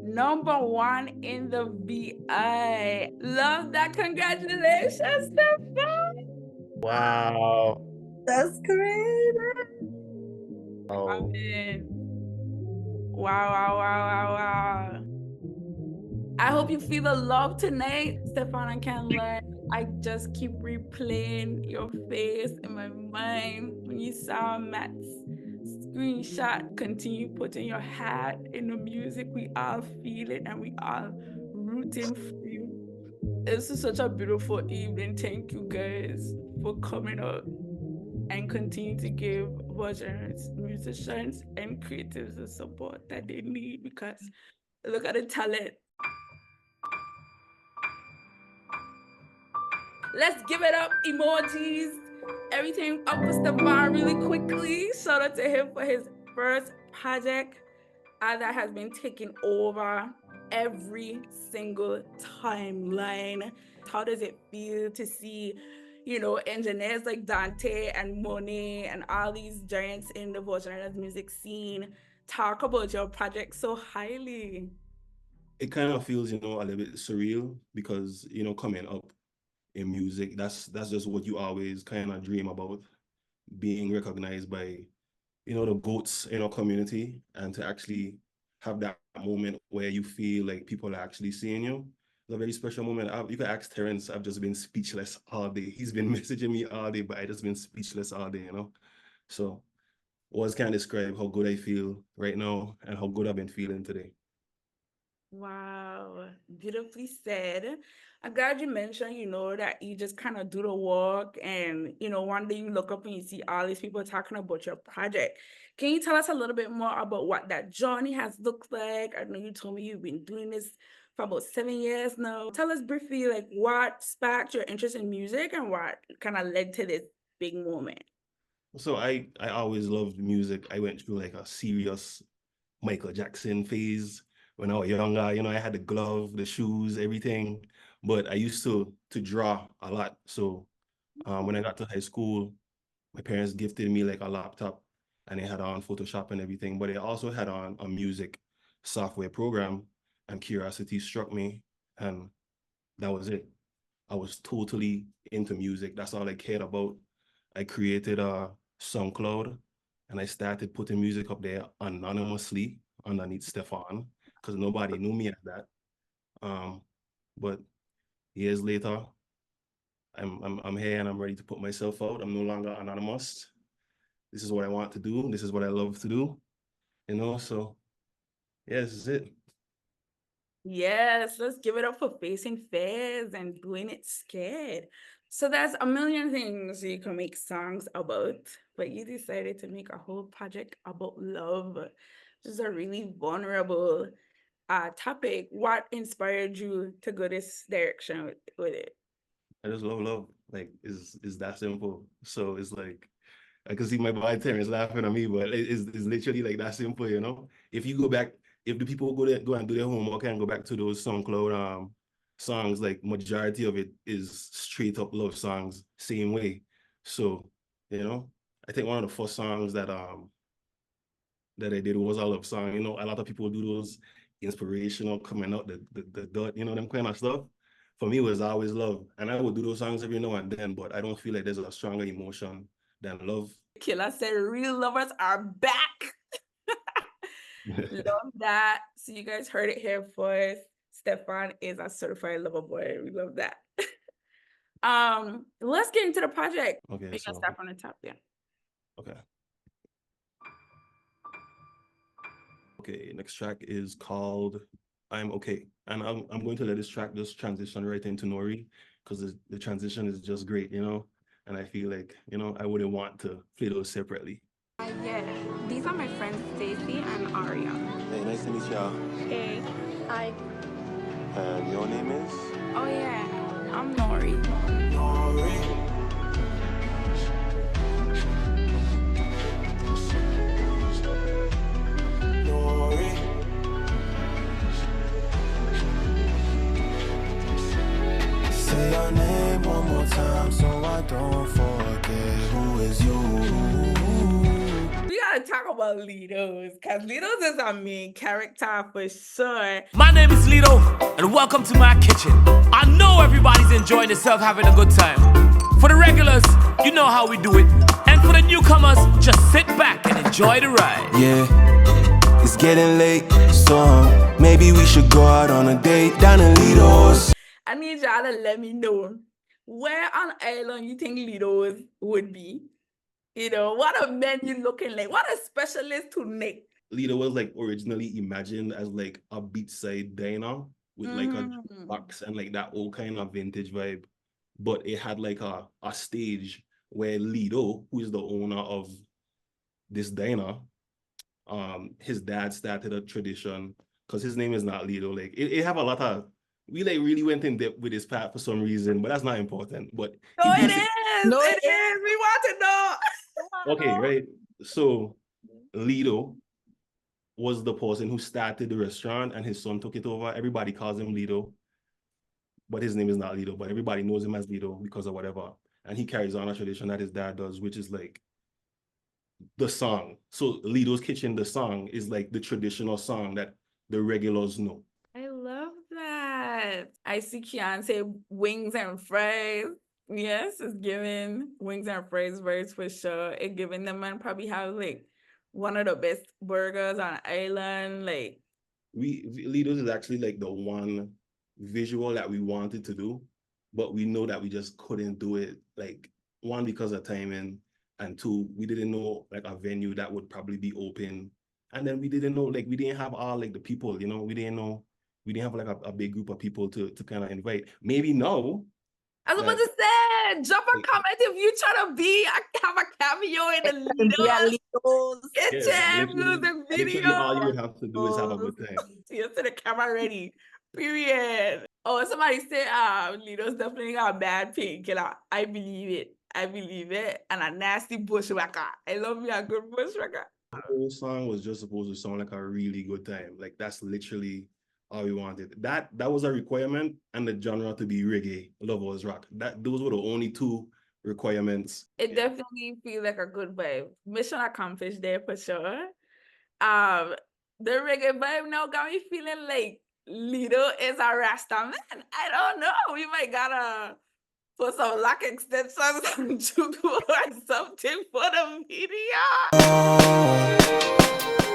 #1 in the VI. Love that. Congratulations, Stefan. Wow. That's great. I Oh. mean, wow, wow, wow, wow, wow. I hope you feel the love tonight, Stefan and Candler. I just keep replaying your face in my mind when you saw Matt's screenshot. Continue putting your hat in the music. We all feel it and we all rooting for you. This is such a beautiful evening. Thank you guys for coming up and continue to give versions, musicians, and creatives the support that they need, because look at the talent. Let's give it up, emojis, everything up for Stefan really quickly. Shout out to him for his first project that has been taking over every single timeline. How does it feel to see, engineers like Dante and Monet and all these giants in the Virgin music scene talk about your project so highly? It kind of feels, a little bit surreal because, coming up in music, that's just what you always kind of dream about, being recognized by, the GOATs in our community, and to actually have that moment where you feel like people are actually seeing you. It's a very special moment. You can ask Terrence, I've just been speechless all day. He's been messaging me all day, but I just been speechless all day, So words can't describe how good I feel right now and how good I've been feeling today. Wow, beautifully said. I'm glad you mentioned, that you just kind of do the work and, one day you look up and you see all these people talking about your project. Can you tell us a little bit more about what that journey has looked like? I know you told me you've been doing this for about 7 years now. Tell us briefly, like, what sparked your interest in music and what kind of led to this big moment? So I always loved music. I went through like a serious Michael Jackson phase when I was younger. I had the glove, the shoes, everything. But I used to draw a lot. So when I got to high school, my parents gifted me like a laptop, and they had on Photoshop and everything. But they also had on a music software program, and curiosity struck me, and that was it. I was totally into music. That's all I cared about. I created a SoundCloud, and I started putting music up there anonymously underneath Stefan, because nobody knew me at that. But years later, I'm here and I'm ready to put myself out. I'm no longer anonymous. This is what I want to do. This is what I love to do. So yeah, this is it. Yes, let's give it up for facing fears and doing it scared. So there's a million things you can make songs about, but you decided to make a whole project about love, which is a really vulnerable topic. What inspired you to go this direction with it? I just love love. Like is that simple. So it's like I can see my bartenders laughing at me, but it's literally like that simple. If you go back, if the people go and do their homework and go back to those SoundCloud songs, like majority of it is straight up love songs, same way. So, I think one of the first songs that I did was a love song. A lot of people do those inspirational coming out the dot, them kind of stuff. For me, it was always love. And I would do those songs every now and then, but I don't feel like there's a stronger emotion than love. Killer said real lovers are back. Love that. So you guys heard it here first. Stefan is a certified lover boy. We love that. Let's get into the project. Okay, We can start from the top, yeah. Okay. Okay, next track is called I'm Okay. And I'm going to let this track just transition right into Nori, because the transition is just great, and I feel like, I wouldn't want to play those separately. Yeah, these are my friends Stacy and Aria. Hey, nice to meet y'all. Hey. Hi. And your name is? Oh yeah, I'm Nori. Nori. Say your name one more time so I don't forget who is you. We gotta talk about Lido's, because Lido's is our main character for sure. My name is Lido, and welcome to my kitchen. I know everybody's enjoying themselves, having a good time. For the regulars, you know how we do it. And for the newcomers, just sit back and enjoy the ride. Yeah, it's getting late, so maybe we should go out on a date down in Lido's. I need y'all to let me know where on island you think Lido's would be. You know, what a menu looking like. What a specialist to make. Lido was like originally imagined as like a beachside diner with like a box and like that old kind of vintage vibe. But it had like a stage where Lido, who is the owner of this diner, his dad started a tradition because his name is not Lido. Like it have a lot of, we like really went in depth with his part for some reason, but that's not important. But No, he it basically- is. No, It is. We want to know. Okay, right. So Lido was the person who started the restaurant and his son took it over. Everybody calls him Lido, but his name is not Lido, but everybody knows him as Lido because of whatever. And he carries on a tradition that his dad does, which is like the song. So Lido's Kitchen, the song, is like the traditional song that the regulars know. I love that. I see Kian say wings and fries. Yes, it's giving wings and fries verse for sure. It giving them and probably have like one of the best burgers on island. Like Lido's is actually like the one visual that we wanted to do, but we know that we just couldn't do it. Like one, because of timing, and two, we didn't know like a venue that would probably be open. And then we didn't know, like we didn't have all like the people, you know, we didn't have like a big group of people to kind of invite. Maybe now. I was about to say, drop a comment if you try to have a cameo in the Lido's kitchen music Literally all you video. would have to do is have a good time. You see the camera ready. Period. Oh, somebody said Lido's definitely got a bad painkiller. I believe it. And a nasty bushwhacker. I love me a good bushwhacker. The whole song was just supposed to sound like a really good time. Like that's literally all we wanted. That was a requirement, and the genre to be reggae, lovers rock. Those were the only two requirements. It definitely feels like a good vibe. Mission accomplished there for sure. The reggae vibe now got me feeling like Lido is a Rasta man. I don't know. We might gotta put some lock extensions on Juku or something for the video.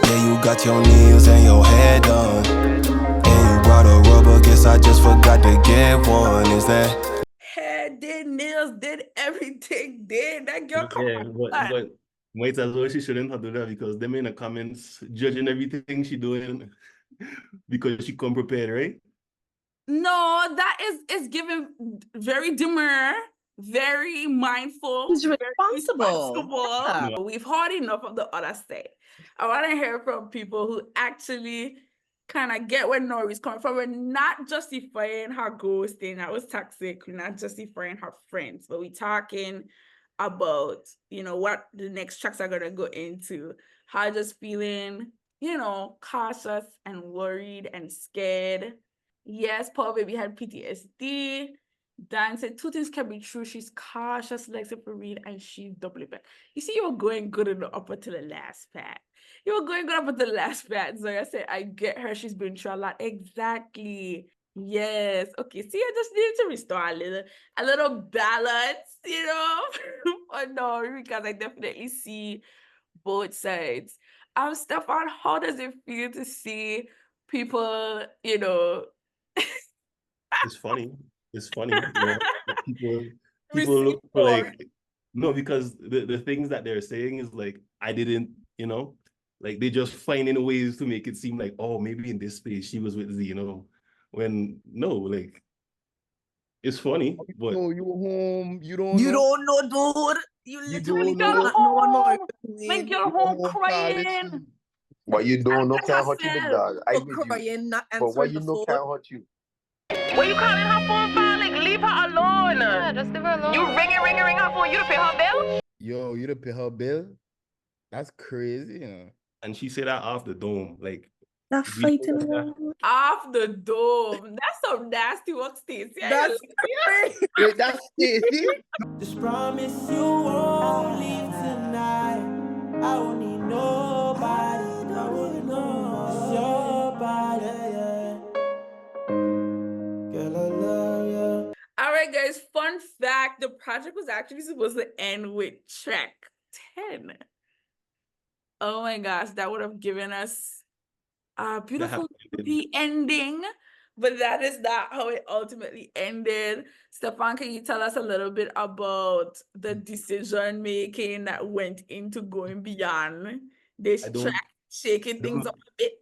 Yeah, you got your nails and your hair done, and you brought a rubber. Guess I just forgot to get one. Is that? Hair did, nails did, everything did. That girl come Yeah, on. but might as well she shouldn't have done that, because them in the comments judging everything she doing because she come prepared, right? No, that is given very demure, very mindful. He's very responsible. responsible. Yeah. We've heard enough of the other side. I want to hear from people who actually kind of get where Nori's coming from. We're not justifying her ghosting. That was toxic. We're not justifying her friends, but we're talking about, you know, what the next tracks are going to go into. Her just feeling, you know, cautious and worried and scared. Yes, Paul Baby had PTSD. Dan said two things can be true. She's cautious, likes to read, and she's doubly back. You see, you were going good in the upper to the last part. You were going good up to the last part. So I said, I get her. She's been through a lot. Exactly. Yes. Okay. See, I just needed to restore a little balance, you know, for Nori, because I definitely see both sides. Stefan, how does it feel to see people, you know, It's funny. It's funny. You know, people look for like, no, because the things that they're saying is like, I didn't, you know, like they just finding ways to make it seem like, oh, maybe in this space she was with Z, you know, when no, like it's funny, but No, you were home. You don't You know. don't know, dude. You literally don't do know. not know. Make You're your home home, crying. But you don't know Look can't at hurt you, big yourself. dog. I with you. crying, not But what answering you the know phone. can't hurt you. What you calling her phone for? Like, leave her alone. Yeah, just leave her alone. You ring her phone. You to pay her bill? Yo, you to pay her bill? That's crazy, you know. and she said that off the dome, like That we know fighting that- one. Off the dome. That's some nasty work, Stacey. That's crazy. Wait, that's Stacey? Just promise you won't leave tonight. I won't need nobody that would know. It's your body, yeah. Girl, I love you. All right, guys, fun fact, the project was actually supposed to end with track 10. Oh my gosh, that would have given us a beautiful happy ending, but that is not how it ultimately ended. Stefan, can you tell us a little bit about the decision making that went into going beyond this track, shaking things up a bit?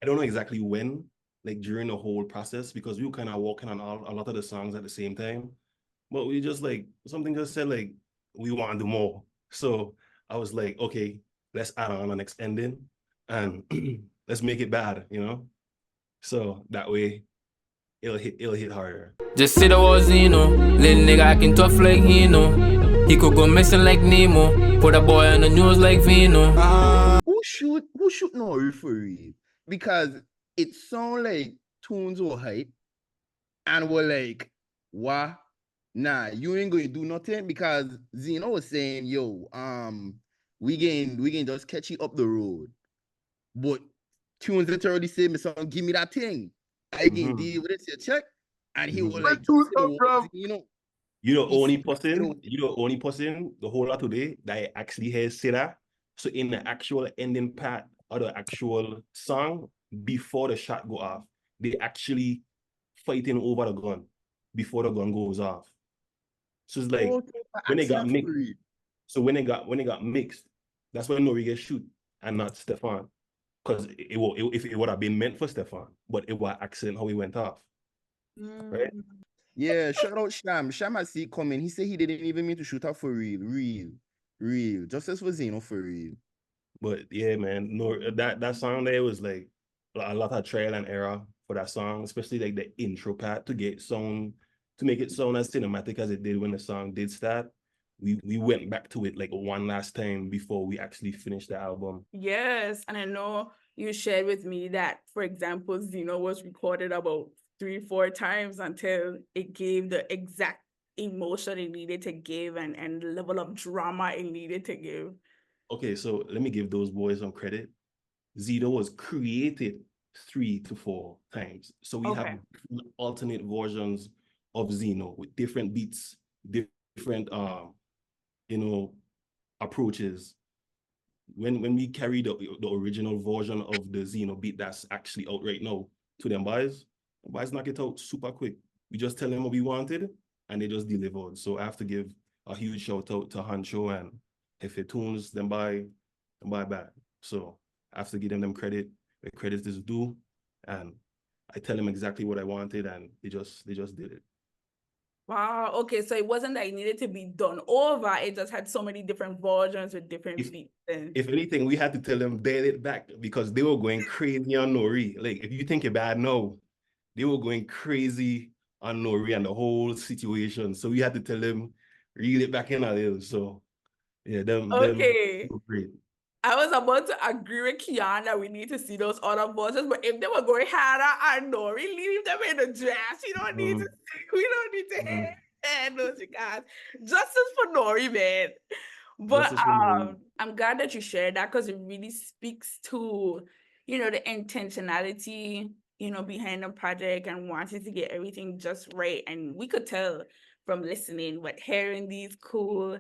I don't know exactly when, like during the whole process, because we were kind of working on a lot of the songs at the same time. But we just like, something just said like, we want to do more. So I was like, okay, let's add on the next ending and let's make it bad, you know? So that way it'll hit harder. Just say the was Zeno, little nigga acting tough like Hino. He could go missing like Nemo, put a boy on the news like Vino. Who shoot Nori for real? Because it sound like tunes were hype and were like, what? Nah, you ain't going to do nothing, because Zeno was saying, yo, we can just catch you up the road. But tunes literally say, me son, give me that thing. I can deal with it, your check. And he was like, you know. You're the only person the whole lot today that I actually heard say that. So in the actual ending part of the actual song, before the shot go off, they actually fighting over the gun before the gun goes off. So it's like when they got mixed. So when they got mixed, that's when Nori gets shoot and not Stefan. Because if it would have been meant for Stefan, but it was accident how he went off. Right? Yeah, shout out Sham. Sham I see coming. He said he didn't even mean to shoot her for real. Justice for Zeno for real. But yeah, man, that song there was like a lot of trial and error for that song, especially like the intro part to make it sound as cinematic as it did when the song did start. We went back to it like one last time before we actually finished the album. Yes, and I know you shared with me that, for example, Zeno was recorded about 3-4 times until it gave the exact emotion it needed to give and the level of drama it needed to give. Okay, so let me give those boys some credit. Zeno was created 3 to 4 times. So we have alternate versions of Zeno with different beats, different approaches. When we carry the original version of the Zeno beat that's actually out right now to them boys knock it out super quick. We just tell them what we wanted and they just delivered. So I have to give a huge shout out to Hancho and Hefe Tunes, them by back. So I have to give them credit where credit is due, and I tell them exactly what I wanted and they just did it. Wow, okay, so it wasn't that it needed to be done over, it just had so many different versions with different beats. If anything, we had to tell them dial it back because they were going crazy on Nori. Like, if you think about it now, they were going crazy on Nori and the whole situation. So we had to tell them, reel it back in a little. So yeah, them great. I was about to agree with Kian that we need to see those other versions, but if they were going harder on Nori, leave them in the draft. You don't need to. We don't need to hear those guys. Justice for Nori, man. But I'm glad that you shared that because it really speaks to, the intentionality, behind the project and wanting to get everything just right. And we could tell from listening, but hearing these cool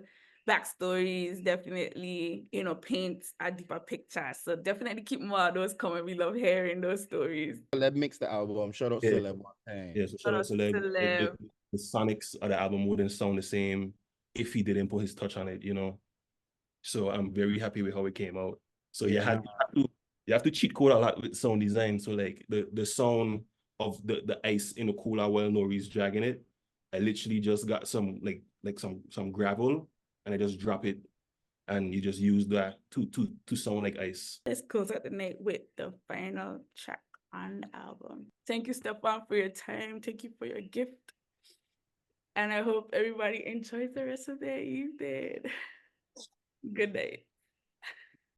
backstories definitely, paints a deeper picture. So definitely keep more of those coming. We love hearing those stories. Celeb mix the album. Shout out Celeb one time. Yeah, so shout out Celeb. The sonics of the album wouldn't sound the same if he didn't put his touch on it, So I'm very happy with how it came out. So you have to cheat code a lot with sound design. So like the sound of the ice in the cooler while Nori's dragging it, I literally just got some some gravel and I just drop it and you just use that to sound like ice. Let's close out the night with the final track on the album. Thank you, Stefan, for your time. Thank you for your gift. And I hope everybody enjoys the rest of their evening. Good night.